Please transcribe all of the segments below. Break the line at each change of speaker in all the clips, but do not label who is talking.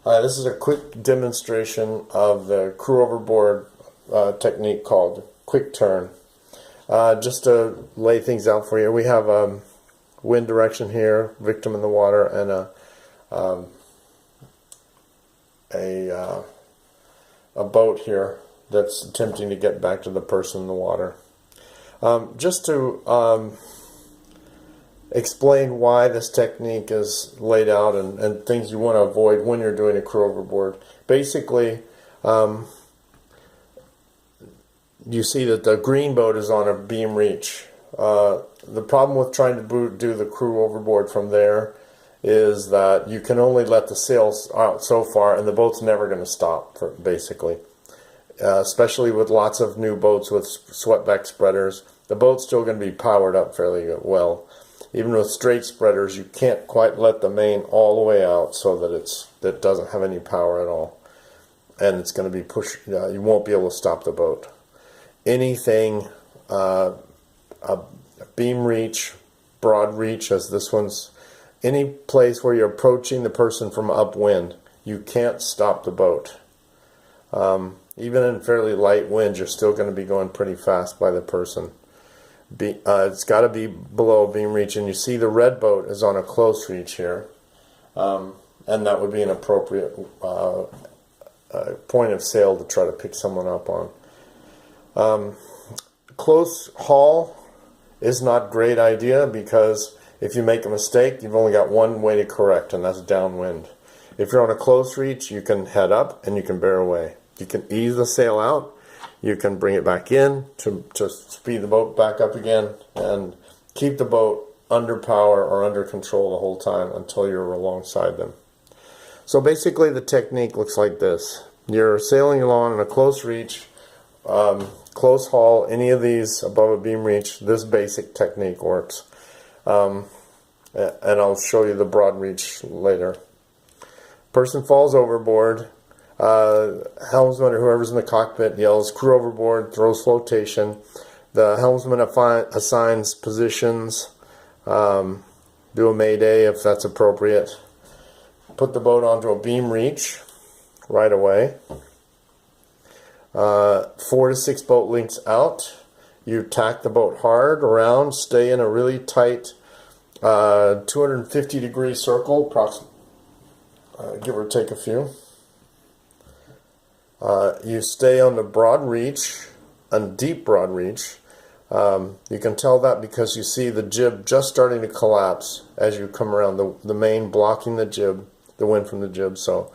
Hi, this is a quick demonstration of the crew overboard technique called quick turn. Just to lay things out for you, we have wind direction here, victim in the water, and a boat here that's attempting to get back to the person in the water. Just to explain why this technique is laid out and things you want to avoid when you're doing a crew overboard. Basically, you see that the green boat is on a beam reach. The problem with trying to do the crew overboard from there is that you can only let the sails out so far, and the boat's never going to stop, basically. Especially with lots of new boats with swept-back spreaders, the boat's still going to be powered up fairly well. Even with straight spreaders, you can't quite let the main all the way out so that it doesn't have any power at all, and it's going to be pushed. You won't be able to stop the boat. Anything a beam reach, broad reach, as this one's, any place where you're approaching the person from upwind, you can't stop the boat. Even in fairly light winds, you're still going to be going pretty fast by the person. It's got to be below beam reach, and you see the red boat is on a close reach here, and that would be an appropriate point of sail to try to pick someone up on. Close haul is not a great idea, because if you make a mistake, you've only got one way to correct, and that's downwind. If you're on a close reach, you can head up and you can bear away. You can ease the sail out. You can bring it back in to speed the boat back up again and keep the boat under power or under control the whole time until you're alongside them. So basically the technique looks like this. You're sailing along in a close reach, close haul, any of these above a beam reach, this basic technique works. And I'll show you the broad reach later. Person falls overboard. Helmsman or whoever's in the cockpit yells crew overboard, throws flotation. The helmsman assigns positions, do a mayday if that's appropriate. Put the boat onto a beam reach right away. 4 to 6 boat lengths out, you tack the boat hard around, stay in a really tight 250-degree circle, give or take a few. You stay on the broad reach, and deep broad reach. You can tell that because you see the jib just starting to collapse as you come around, the main blocking the jib, the wind from the jib, so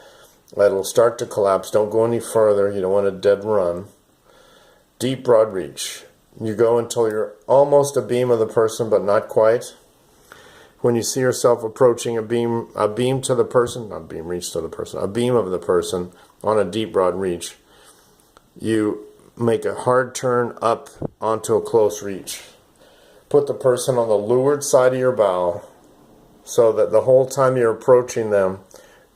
it'll start to collapse. Don't go any further, you don't want a dead run. Deep broad reach. You go until you're almost abeam of the person, but not quite. When you see yourself approaching a beam to the person, not beam reach to the person, a beam of the person on a deep broad reach, you make a hard turn up onto a close reach. Put the person on the leeward side of your bow so that the whole time you're approaching them,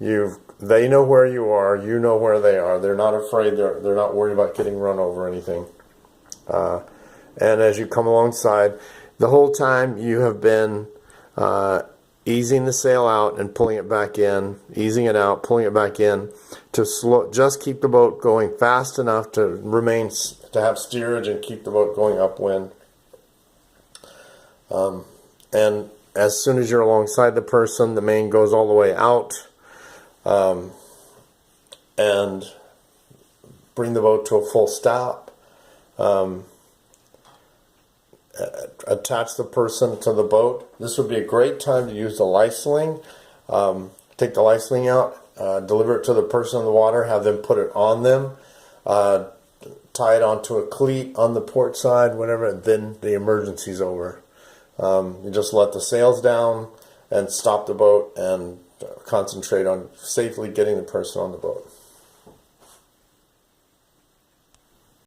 they know where you are, you know where they are. They're not afraid, they're not worried about getting run over or anything. And as you come alongside, the whole time you have been easing the sail out and pulling it back in, easing it out, pulling it back in, to just keep the boat going fast enough to have steerage and keep the boat going upwind. And as soon as you're alongside the person, the main goes all the way out, and bring the boat to a full stop. Attach the person to the boat. This would be a great time to use the life sling. Take the life sling out, deliver it to the person in the water, have them put it on them, tie it onto a cleat on the port side, whatever, and then the emergency's over. You just let the sails down and stop the boat and concentrate on safely getting the person on the boat.